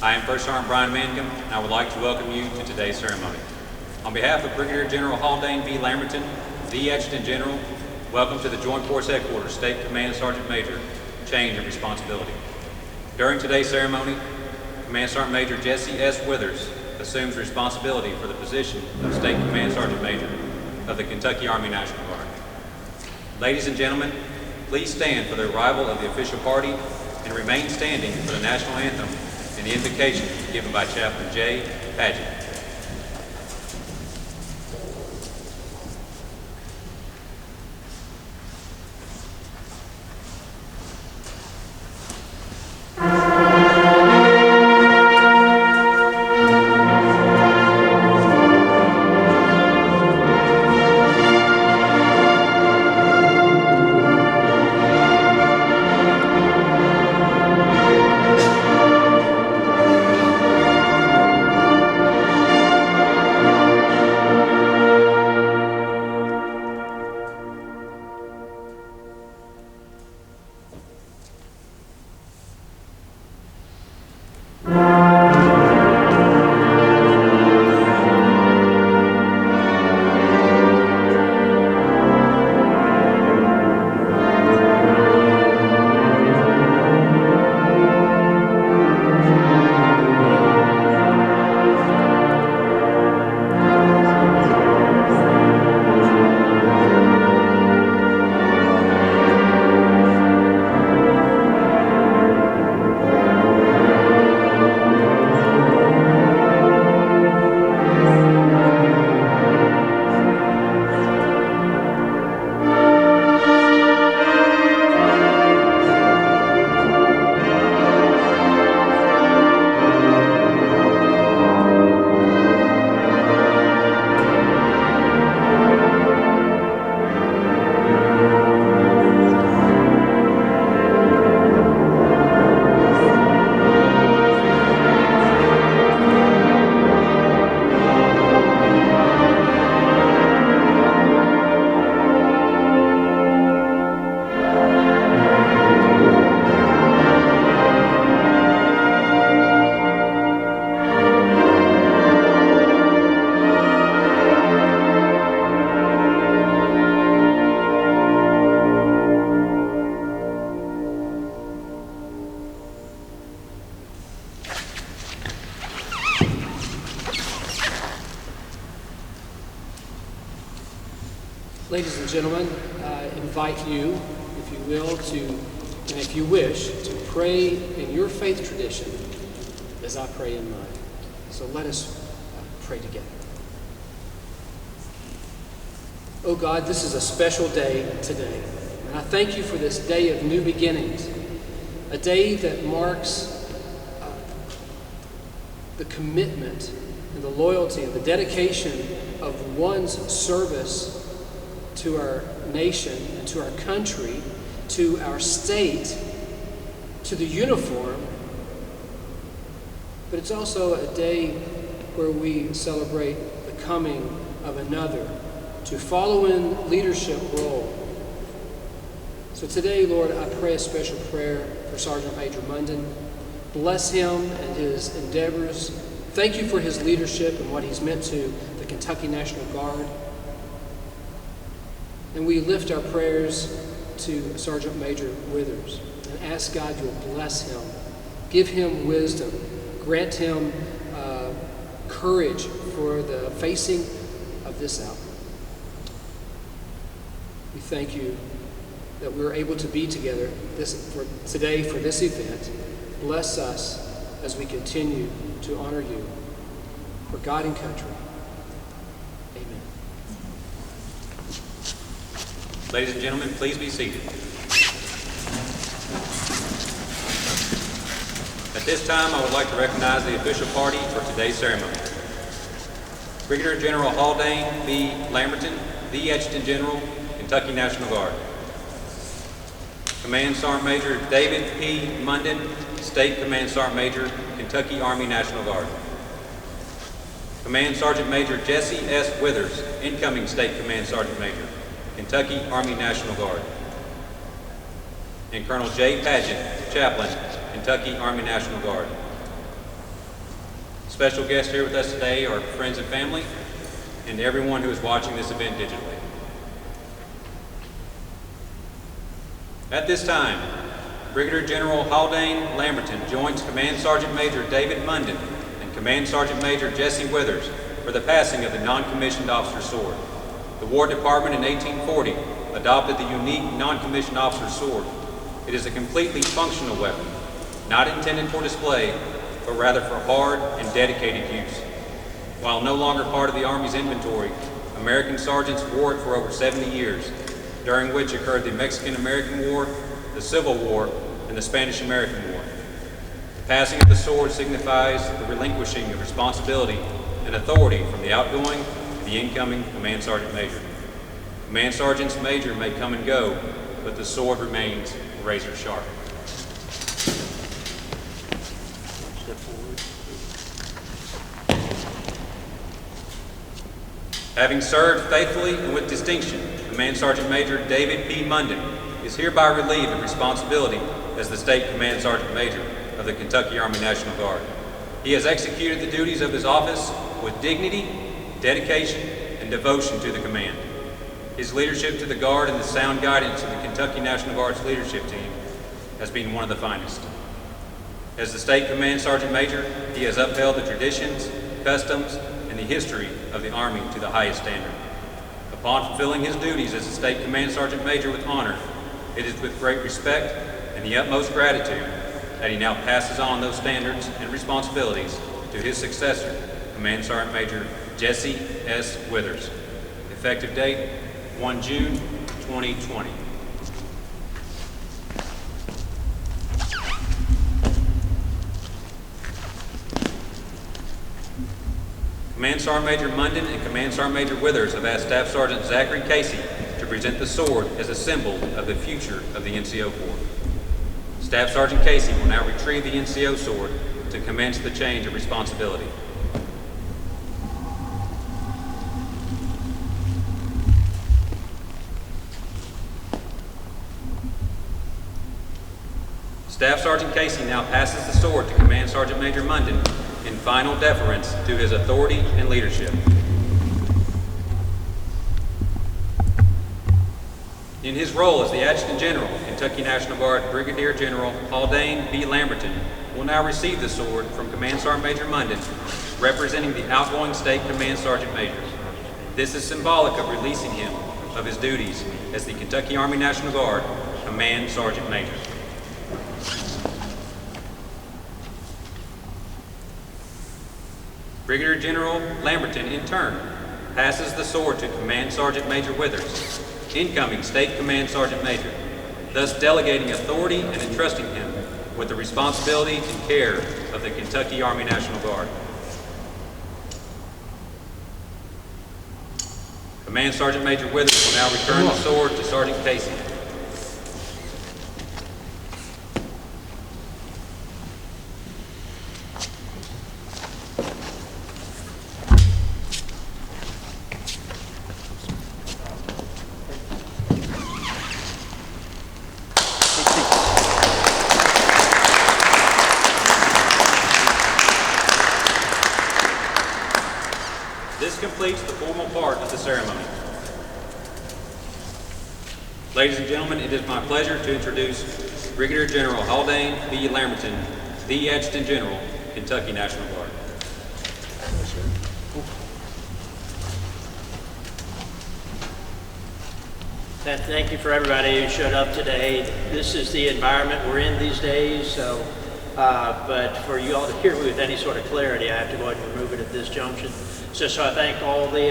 I am First Sergeant Brian Mangum, and I would like to welcome you to today's ceremony. On behalf of Brigadier General Hal Lamberton, the Adjutant General, welcome to the Joint Force Headquarters, State Command Sergeant Major, change of responsibility. During today's ceremony, Command Sergeant Major Jesse S. Withers assumes responsibility for the position of State Command Sergeant Major of the Kentucky Army National Guard. Ladies and gentlemen, please stand for the arrival of the official party and remain standing for the National Anthem and the Invocation given by Chaplain J. Paget. Ladies and gentlemen, I invite you, if you will, and if you wish, to pray in your faith tradition as I pray in mine. So let us pray together. Oh God, this is a special day today, and I thank you for this day of new beginnings, a day that marks the commitment and the loyalty and the dedication of one's service to our nation and to our country, to our state, to the uniform. But it's also a day where we celebrate the coming of another to follow in leadership role. So today, Lord, I pray a special prayer for Sergeant Major Mundan. Bless him and his endeavors. Thank you for his leadership and what he's meant to the Kentucky National Guard. And we lift our prayers to Sergeant Major Withers and ask God you'll bless him, give him wisdom, grant him courage for the facing of this hour. We thank you that we're able to be together today for this event. Bless us as we continue to honor you for God and country. Amen. Ladies and gentlemen, please be seated. At this time, I would like to recognize the official party for today's ceremony. Brigadier General Hal B. Lamberton, the Adjutant General, Kentucky National Guard. Command Sergeant Major David P. Munden, State Command Sergeant Major, Kentucky Army National Guard. Command Sergeant Major Jesse S. Withers, incoming State Command Sergeant Major, Kentucky Army National Guard. And Colonel J. Paget, Chaplain, Kentucky Army National Guard. Special guests here with us today are friends and family, and everyone who is watching this event digitally. At this time, Brigadier General Hal Lamberton joins Command Sergeant Major David Munden and Command Sergeant Major Jesse Withers for the passing of the non-commissioned officer sword. The War Department in 1840 adopted the unique non-commissioned officer sword. It is a completely functional weapon, not intended for display, but rather for hard and dedicated use. While no longer part of the Army's inventory, American sergeants wore it for over 70 years, during which occurred the Mexican-American War, the Civil War, and the Spanish-American War. The passing of the sword signifies the relinquishing of responsibility and authority from the outgoing to the incoming Command Sergeant Major. Command Sergeants Major may come and go, but the sword remains razor sharp. Having served faithfully and with distinction, Command Sergeant Major David P. Munden is hereby relieved of responsibility as the State Command Sergeant Major of the Kentucky Army National Guard. He has executed the duties of his office with dignity, dedication, and devotion to the command. His leadership to the Guard and the sound guidance of the Kentucky National Guard's leadership team has been one of the finest. As the State Command Sergeant Major, he has upheld the traditions, customs, and the history of the Army to the highest standard. Upon fulfilling his duties as a State Command Sergeant Major with honor, it is with great respect and the utmost gratitude that he now passes on those standards and responsibilities to his successor, Command Sergeant Major Jesse S. Withers. Effective date, 1 June 2020. Command Sergeant Major Munden and Command Sergeant Major Withers have asked Staff Sergeant Zachary Casey to present the sword as a symbol of the future of the NCO Corps. Staff Sergeant Casey will now retrieve the NCO sword to commence the change of responsibility. Staff Sergeant Casey now passes the sword to Command Sergeant Major Munden in final deference to his authority and leadership. In his role as the Adjutant General, Kentucky National Guard Brigadier General Hal B. Lamberton will now receive the sword from Command Sergeant Major Munden, representing the outgoing State Command Sergeant Major. This is symbolic of releasing him of his duties as the Kentucky Army National Guard Command Sergeant Major. Brigadier General Lamberton, in turn, passes the sword to Command Sergeant Major Withers, incoming State Command Sergeant Major, thus delegating authority and entrusting him with the responsibility and care of the Kentucky Army National Guard. Command Sergeant Major Withers will now return the sword to Sergeant Casey. This completes the formal part of the ceremony. Ladies and gentlemen, it is my pleasure to introduce Brigadier General Hal B. Lamberton, the Adjutant General, Kentucky National Guard. Thank you for everybody who showed up today. This is the environment we're in these days, so but for you all to hear me with any sort of clarity, I have to go ahead and remove it at this junction. So I thank all the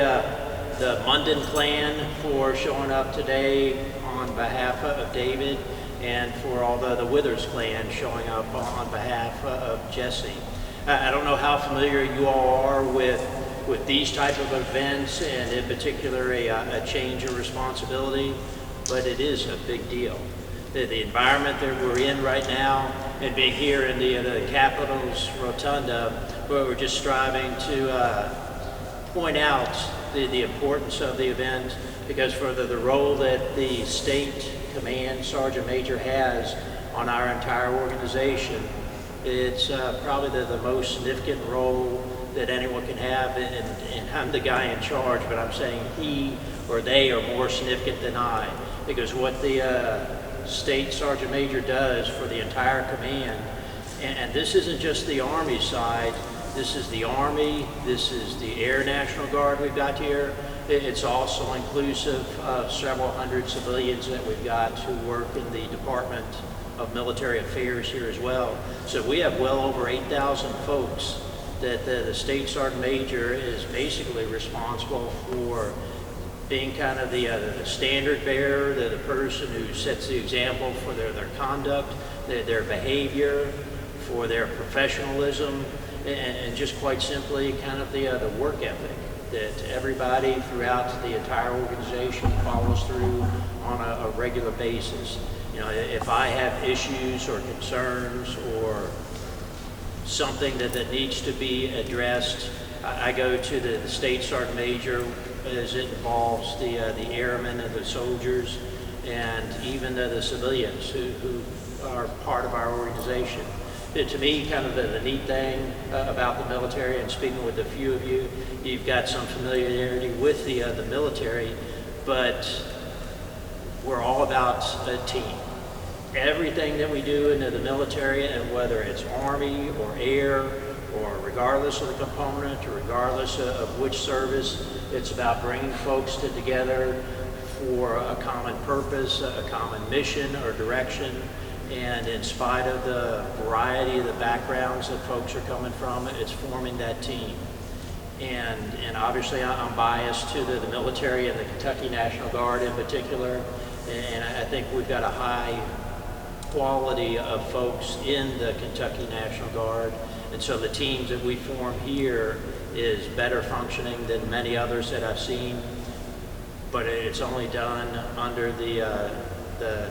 Mundan clan for showing up today on behalf of David, and for all the Withers clan showing up on behalf of Jesse. I don't know how familiar you all are with these type of events, and in particular a change of responsibility, but it is a big deal. The environment that we're in right now, and being here in the Capitol's Rotunda, where we're just striving to point out the importance of the event, because for the role that the State Command Sergeant Major has on our entire organization It's probably the most significant role that anyone can have, and I'm the guy in charge, but I'm saying he or they are more significant than I, because what the State Sergeant Major does for the entire command, and this isn't just the Army side, this is the Army, this is the Air National Guard we've got here. It's also inclusive of several hundred civilians that we've got who work in the Department of Military Affairs here as well. So we have well over 8,000 folks that the State Sergeant Major is basically responsible for being kind of the standard bearer, the person who sets the example for their conduct, their behavior, for their professionalism, and just quite simply kind of the work ethic that everybody throughout the entire organization follows through on a regular basis. You know, if I have issues or concerns or something that needs to be addressed, I go to the State Sergeant Major as it involves the airmen and the soldiers and even the civilians who are part of our organization. To me, kind of the neat thing about the military, and speaking with a few of you, you've got some familiarity with the military, but we're all about a team. Everything that we do in the military, and whether it's Army or Air, or regardless of the component, or regardless of which service, it's about bringing folks together for a common purpose, a common mission or direction. And in spite of the variety of the backgrounds that folks are coming from, it's forming that team. And obviously I'm biased to the military and the Kentucky National Guard in particular, and I think we've got a high quality of folks in the Kentucky National Guard, and so the teams that we form here is better functioning than many others that I've seen, but it's only done under the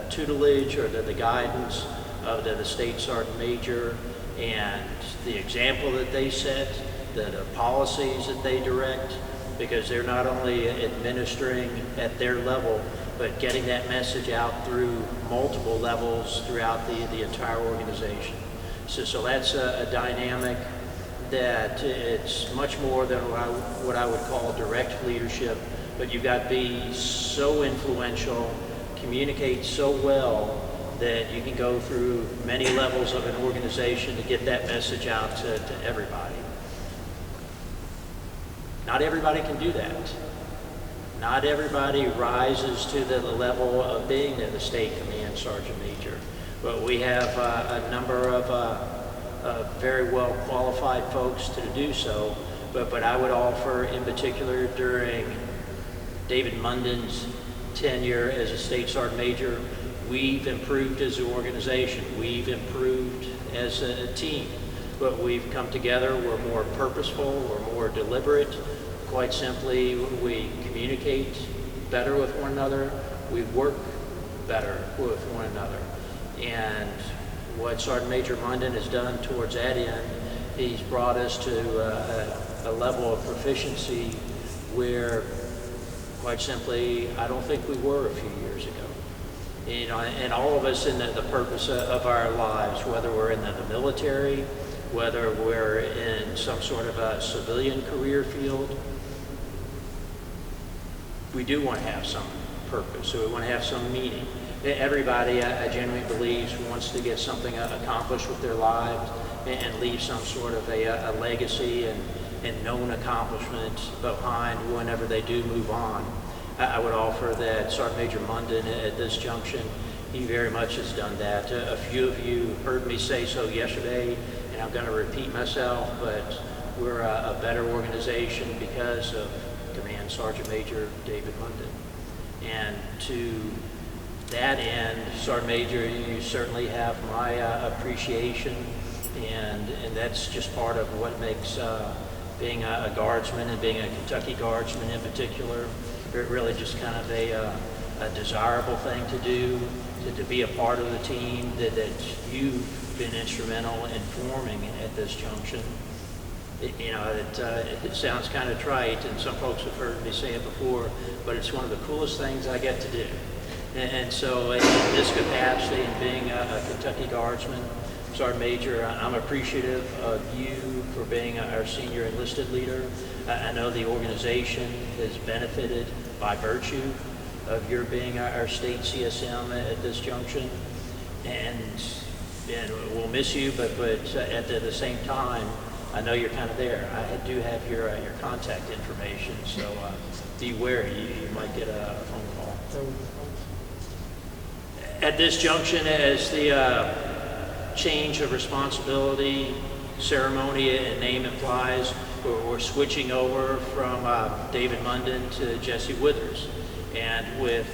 tutelage or the guidance of the State Sergeant Major, and the example that they set, the policies that they direct, because they're not only administering at their level, but getting that message out through multiple levels throughout the entire organization. So that's a dynamic that it's much more than what I would call direct leadership, but you've got to be so influential, communicate so well that you can go through many levels of an organization to get that message out to everybody. Not everybody can do that. Not everybody rises to the level of being the State Command Sergeant Major, but we have a number of very well qualified folks to do so. But I would offer, in particular, during David Munden's tenure as a State Sergeant Major, we've improved as an organization. We've improved as a team. But we've come together, we're more purposeful, we're more deliberate. Quite simply, we communicate better with one another, we work better with one another. And what Sergeant Major Mundan has done towards that end, he's brought us to a level of proficiency where, quite simply, I don't think we were a few years ago. You know, and all of us in the purpose of our lives, whether we're in the military, whether we're in some sort of a civilian career field, we do want to have some purpose, so we want to have some meaning. Everybody, I genuinely believe, wants to get something accomplished with their lives and leave some sort of a legacy and known accomplishment behind whenever they do move on. I would offer that Sergeant Major Munden at this junction, he very much has done that. A few of you heard me say so yesterday, and I'm going to repeat myself, but we're a better organization because of Command Sergeant Major David Munden. And to that end, Sergeant Major, you certainly have my appreciation, and that's just part of what makes being a guardsman and being a Kentucky guardsman in particular, really just kind of a desirable thing to do, to be a part of the team that you've been instrumental in forming at this junction. It sounds kind of trite, and some folks have heard me say it before, but it's one of the coolest things I get to do. And so in this capacity, and being a Kentucky Guardsman, Sergeant Major, I'm appreciative of you for being our senior enlisted leader. I know the organization has benefited by virtue of your being our state CSM at this junction, and we'll miss you, but at the same time, I know you're kind of there. I do have your contact information, so be wary. You might get a phone call. At this junction, as the change of responsibility ceremony and name implies, we're switching over from David Munden to Jesse Withers. And with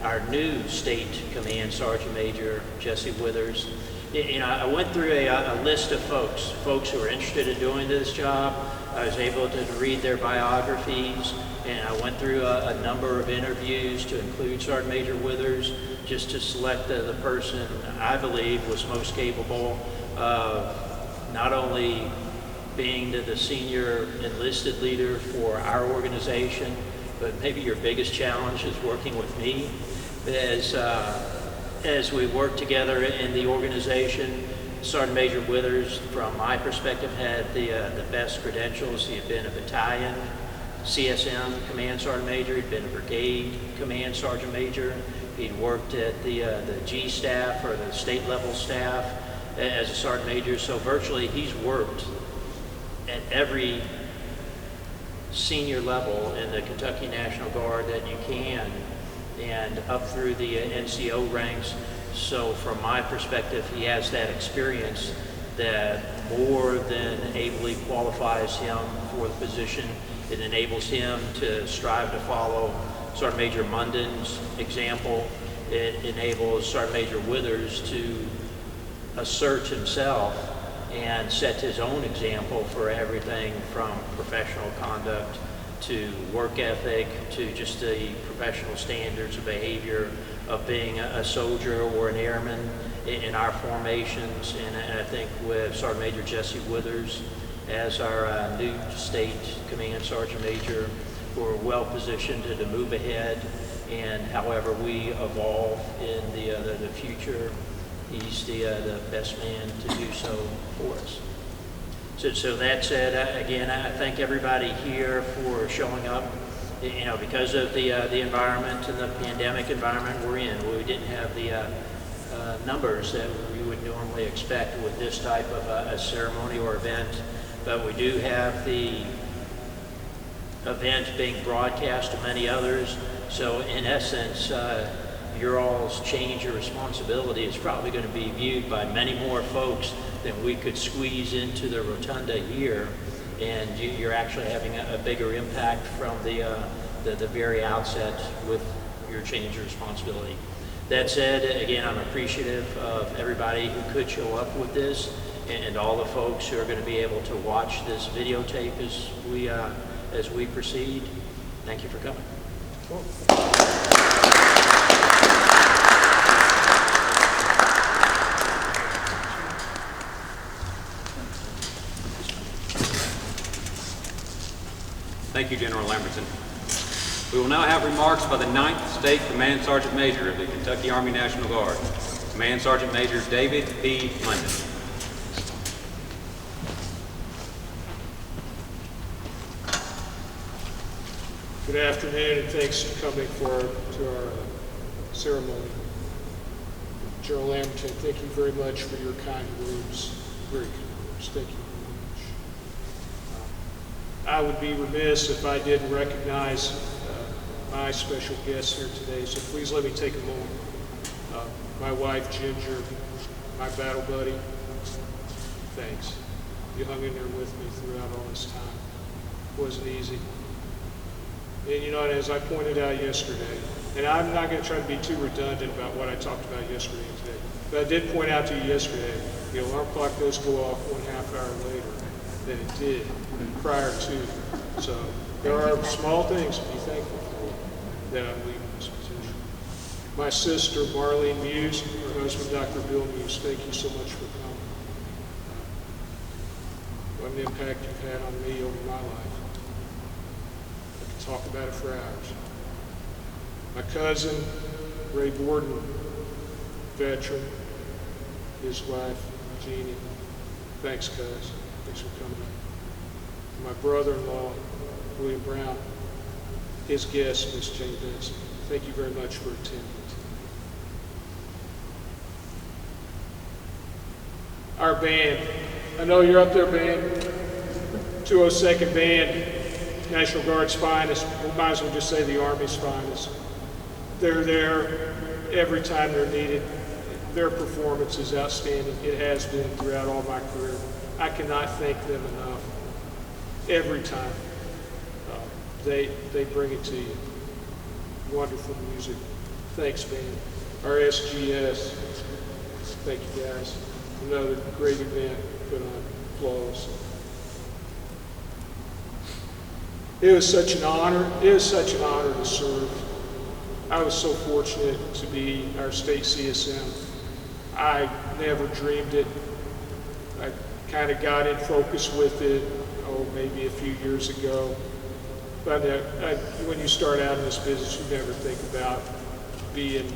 our new state command sergeant major, Jesse Withers, I went through a list of folks who are interested in doing this job. I was able to read their biographies, and I went through a number of interviews to include Sergeant Major Withers, just to select the person I believe was most capable of not only being the senior enlisted leader for our organization, but maybe your biggest challenge is working with me. As we work together in the organization, Sergeant Major Withers, from my perspective, had the best credentials. He had been a battalion CSM Command Sergeant Major. He'd been a brigade Command Sergeant Major. He'd worked at the G staff, or the state level staff, as a Sergeant Major. So virtually he's worked at every senior level in the Kentucky National Guard that you can, and up through the NCO ranks. So from my perspective, he has that experience that more than ably qualifies him for the position. It enables him to strive to follow Sergeant Major Mundan's example. It enables Sergeant Major Withers to assert himself and set his own example for everything from professional conduct to work ethic to just the professional standards of behavior of being a soldier or an airman in our formations. And I think with Sergeant Major Jesse Withers as our new state command sergeant major, we're well positioned to move ahead. And however we evolve in the future, he's the best man to do so for us. So that said, again, I thank everybody here for showing up. Because of the environment and the pandemic environment we're in, we didn't have the numbers that we would normally expect with this type of a ceremony or event, but we do have the event being broadcast to many others. So in essence, your all's change of responsibility is probably going to be viewed by many more folks than we could squeeze into the rotunda here, and you're actually having a bigger impact from the very outset with your change of responsibility. That said, again, I'm appreciative of everybody who could show up with this, and all the folks who are going to be able to watch this videotape as we proceed. Thank you for coming. Cool. Thank you, General Lamberton. We will now have remarks by the 9th State Command Sergeant Major of the Kentucky Army National Guard, Command Sergeant Major David P. Munden. Good afternoon, and thanks for coming to our ceremony. General Lamberton, thank you very much for your kind words. Very kind words. Thank you very much. I would be remiss if I didn't recognize my special guest here today, so please let me take a moment. My wife, Ginger, my battle buddy, thanks. You hung in there with me throughout all this time. It wasn't easy. And as I pointed out yesterday, and I'm not going to try to be too redundant about what I talked about yesterday and today, but I did point out to you yesterday, the alarm clock does go off 1/2 hour later than it did prior to. So there are small things to be thankful for that I'm leaving this position. My sister, Marlene Muse, her husband, Dr. Bill Muse, thank you so much for coming. What an impact you've had on me over my life. Talk about it for hours. My cousin, Ray Borden, veteran, his wife, Jeannie. Thanks, cuz. Thanks for coming. My brother-in-law, William Brown, his guest, Miss Jane Benson. Thank you very much for attending. Our band. I know you're up there, band. 202nd Band, National Guard's finest. We might as well just say the Army's finest. They're there every time they're needed. Their performance is outstanding. It has been throughout all my career. I cannot thank them enough. Every time they bring it to you. Wonderful music. Thanks, band. Our SGS. Thank you, guys. Another great event put on. Applause. It was such an honor. It was such an honor to serve. I was so fortunate to be our state CSM. I never dreamed it. I kind of got in focus with it, maybe a few years ago. But when you start out in this business, you never think about being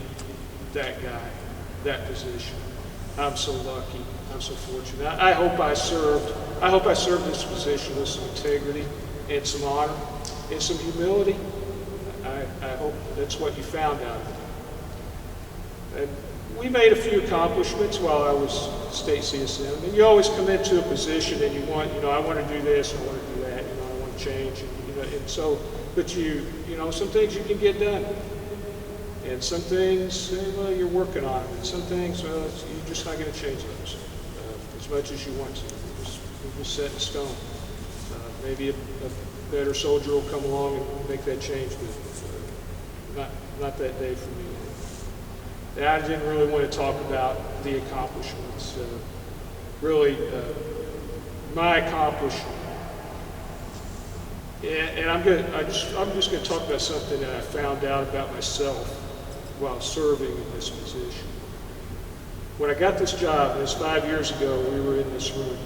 that guy, that position. I'm so lucky. I'm so fortunate. I hope I served this position with some integrity and some honor and some humility. I hope that's what you found out of it. And we made a few accomplishments while I was state CSM. And you always come into a position and you want, I want to do this, I want to do that, I want to change. And so, but some things you can get done. And some things, well, you're working on them. And some things, well, you're just not going to change those as much as you want to. They're just set in stone. Maybe a better soldier will come along and make that change, but not that day for me. And I didn't really want to talk about the accomplishments. My accomplishment. And I'm just going to talk about something that I found out about myself while serving in this position. When I got this job, it was 5 years ago, we were in this room,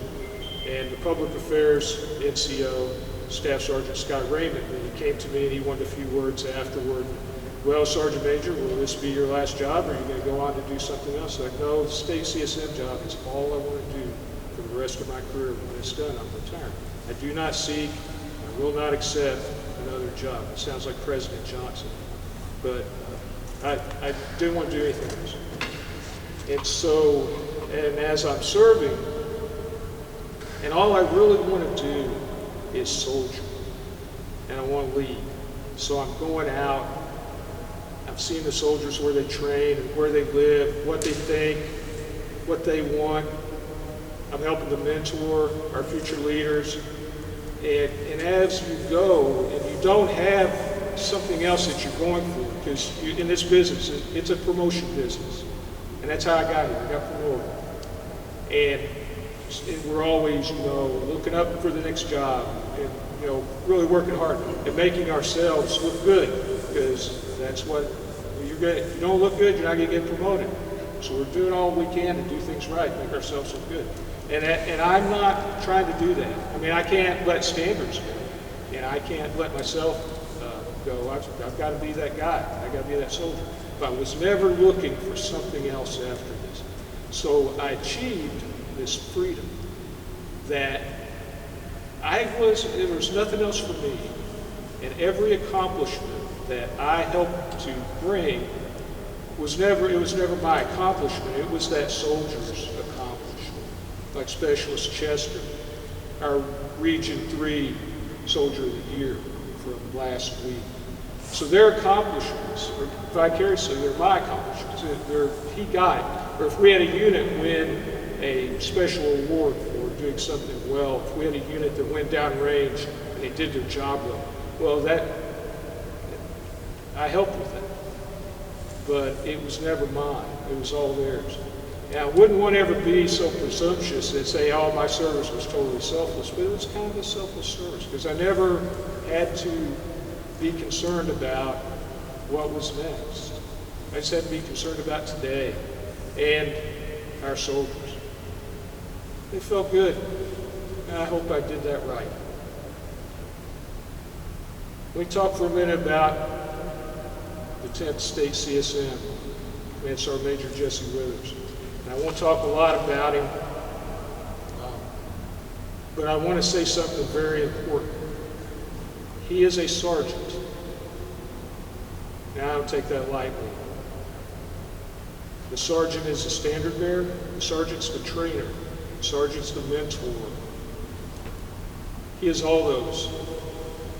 and the Public Affairs NCO, Staff Sergeant Scott Raymond, and he came to me and he wanted a few words afterward. Well, Sergeant Major, will this be your last job, or are you going to go on to do something else? Like, no, the state CSM job is all I want to do for the rest of my career. When it's done, I'm retired. I do not seek, I will not accept another job. It sounds like President Johnson, but I didn't want to do anything else. And so, and as I'm serving, and all I really want to do is soldier, and I want to lead. So I'm going out, I'm seeing the soldiers where they train, and where they live, what they think, what they want. I'm helping to mentor our future leaders. And as you go, and you don't have something else that you're going for, because in this business, it's a promotion business. And that's how I got here. I got promoted. And we're always, looking up for the next job and, really working hard and making ourselves look good, because that's what you're good. If you don't look good, you're not going to get promoted. So we're doing all we can to do things right, make ourselves look good. And I'm not trying to do that. I mean, I can't let standards go, and I can't let myself go. I've got to be that guy. I've got to be that soldier. But I was never looking for something else after this. So I achieved this freedom that there was nothing else for me. And every accomplishment that I helped to bring it was never my accomplishment. It was that soldier's accomplishment. Like Specialist Chester, our Region 3 Soldier of the Year from last week. So their accomplishments, or vicariously, they're my accomplishments. He got it. Or if we had a unit win a special award for doing something well, if we had a unit that went downrange and they did their job well, I helped with that. But it was never mine. It was all theirs. And I wouldn't want to ever be so presumptuous and say, oh, my service was totally selfless, but it was kind of a selfless service, because I never had to be concerned about what was next. I just had to be concerned about today and our soldiers. They felt good, and I hope I did that right. Let me talk for a minute about the 10th State CSM, Command Sergeant Major Jesse Withers. And I won't talk a lot about him, But I want to say something very important. He is a sergeant. Now, I don't take that lightly. The sergeant is the standard bearer. The sergeant's the trainer. The sergeant's the mentor. He is all those.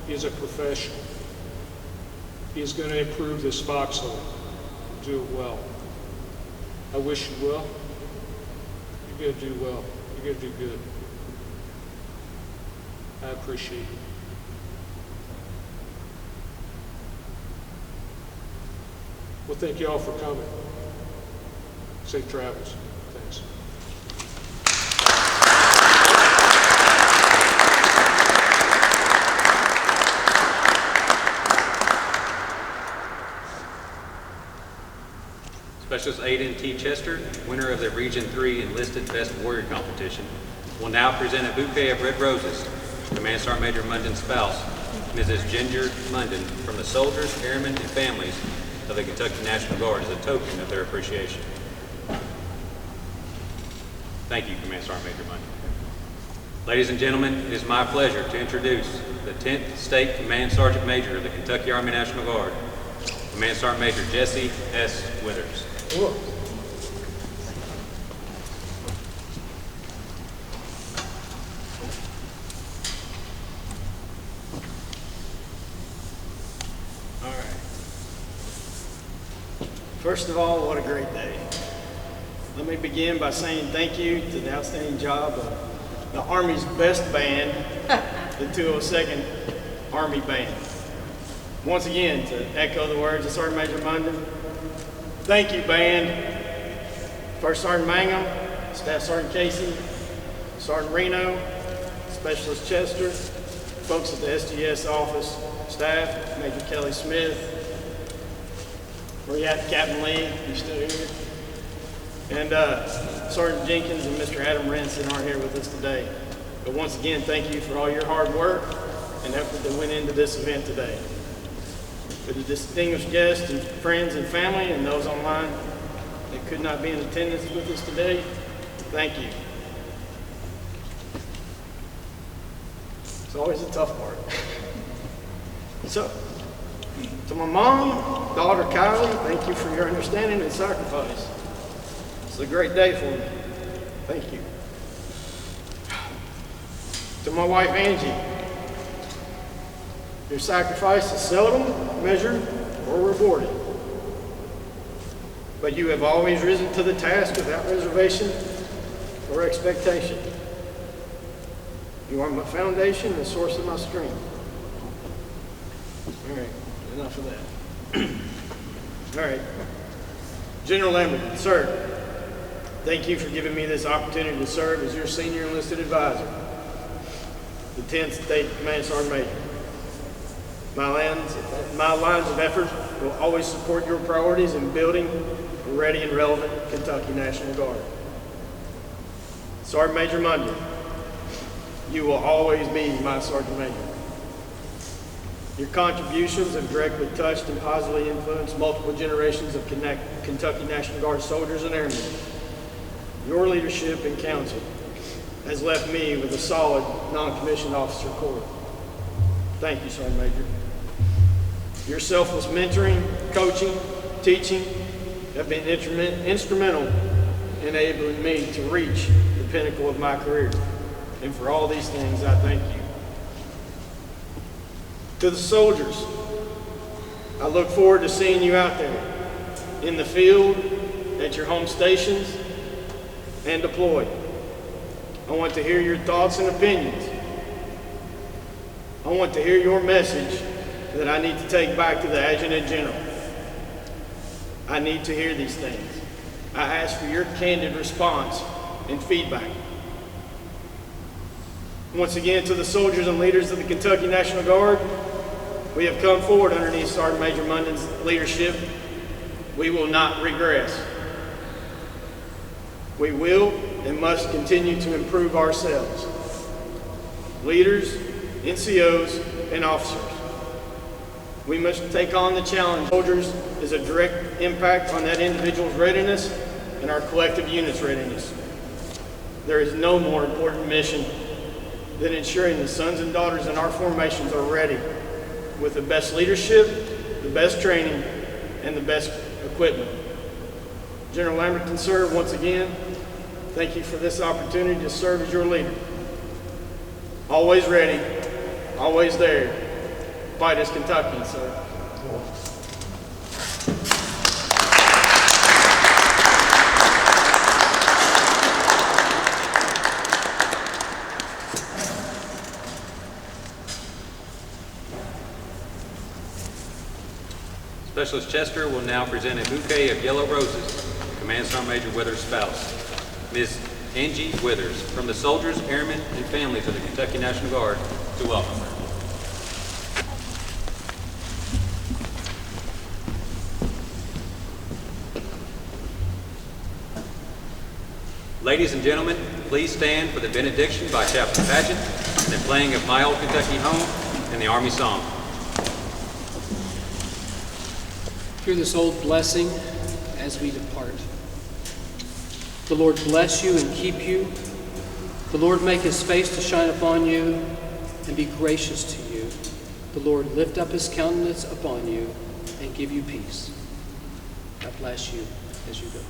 He is a professional. He is going to improve this foxhole. Do it well. I wish you well. You're going to do well. You're going to do good. I appreciate it. Well, thank you all for coming. Safe travels. Thanks. Specialist Aiden T. Chester, winner of the Region 3 Enlisted Best Warrior Competition, will now present a bouquet of red roses to Command Sergeant Major Mundan's spouse, Mrs. Ginger Munden, from the soldiers, airmen, and families of the Kentucky National Guard as a token of their appreciation. Thank you, Command Sergeant Major Munden. Ladies and gentlemen, it is my pleasure to introduce the 10th State Command Sergeant Major of the Kentucky Army National Guard, Command Sergeant Major Jesse S. Withers. Cool. All right. First of all, what a great day. Let me begin by saying thank you to the outstanding job of the Army's best band, the 202nd Army Band. Once again, to echo the words of Sergeant Major Munden, thank you, band. First Sergeant Mangum, Staff Sergeant Casey, Sergeant Reno, Specialist Chester, folks at the SGS office, staff, Major Kelly Smith, where you at, Captain Lee, you still here? And Sergeant Jenkins and Mr. Adam Renson aren't here with us today. But once again, thank you for all your hard work and effort that went into this event today. For the distinguished guests and friends and family and those online that could not be in attendance with us today, thank you. It's always a tough part. So, to my mom, daughter Kylie, thank you for your understanding and sacrifice. It's a great day for me. Thank you. To my wife Angie, your sacrifice is seldom measured or rewarded, but you have always risen to the task without reservation or expectation. You are my foundation and the source of my strength. All right, enough of that. All right. General Lamberton, sir, thank you for giving me this opportunity to serve as your senior enlisted advisor, the 10th State Command Sergeant Major. My lines of effort will always support your priorities in building a ready and relevant Kentucky National Guard. Sergeant Major Mundan, you will always be my Sergeant Major. Your contributions have directly touched and positively influenced multiple generations of Kentucky National Guard soldiers and airmen. Your leadership and counsel has left me with a solid non-commissioned officer corps. Thank you, Sergeant Major. Your selfless mentoring, coaching, teaching have been instrumental in enabling me to reach the pinnacle of my career. And for all these things, I thank you. To the soldiers, I look forward to seeing you out there in the field, at your home stations, and deployed. I want to hear your thoughts and opinions. I want to hear your message that I need to take back to the Adjutant General. I need to hear these things. I ask for your candid response and feedback. Once again, to the soldiers and leaders of the Kentucky National Guard, we have come forward underneath Sergeant Major Mundan's leadership. We will not regress. We will and must continue to improve ourselves. Leaders, NCOs, and officers. We must take on the challenge. Soldiers is a direct impact on that individual's readiness and our collective unit's readiness. There is no more important mission then ensuring the sons and daughters in our formations are ready with the best leadership, the best training, and the best equipment. General Lamberton, sir, once again, thank you for this opportunity to serve as your leader. Always ready, always there. Fight as Kentuckians, sir. Specialist Chester will now present a bouquet of yellow roses to Command Sergeant Major Withers' spouse, Ms. Angie Withers, from the soldiers, airmen, and families of the Kentucky National Guard, to welcome her. Ladies and gentlemen, please stand for the benediction by Chaplain Paget and the playing of My Old Kentucky Home and the Army Song. Hear this old blessing as we depart. The Lord bless you and keep you. The Lord make his face to shine upon you and be gracious to you. The Lord lift up his countenance upon you and give you peace. God bless you as you go.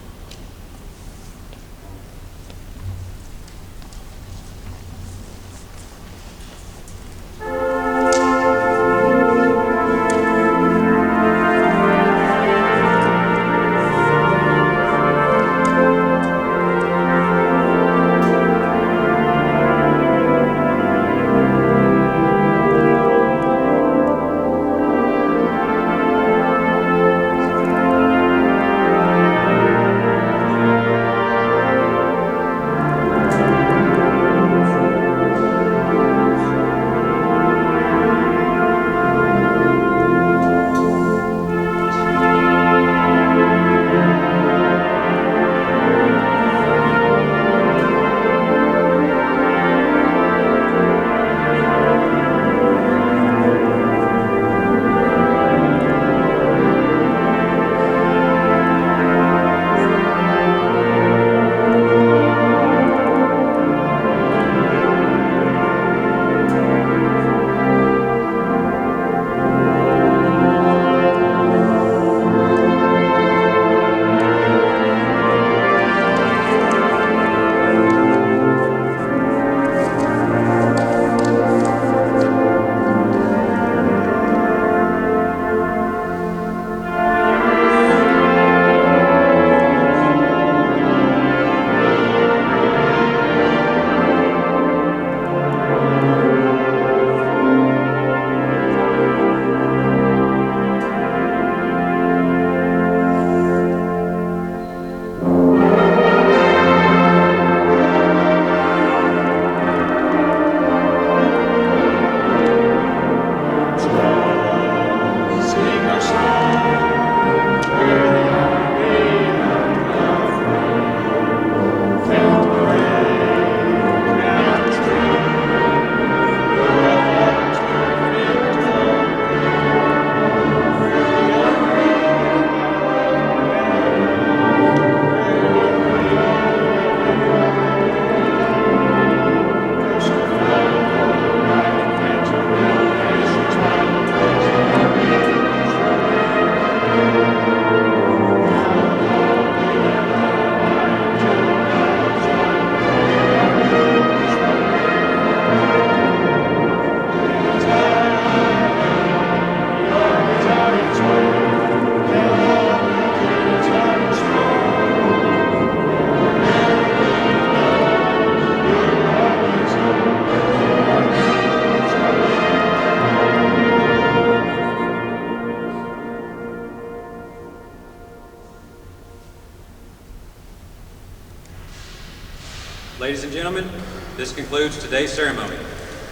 Ladies and gentlemen, this concludes today's ceremony.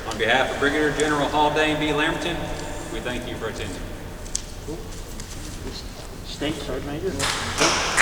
On behalf of Brigadier General Haldane B. Lamberton, we thank you for attending. State Sergeant Major.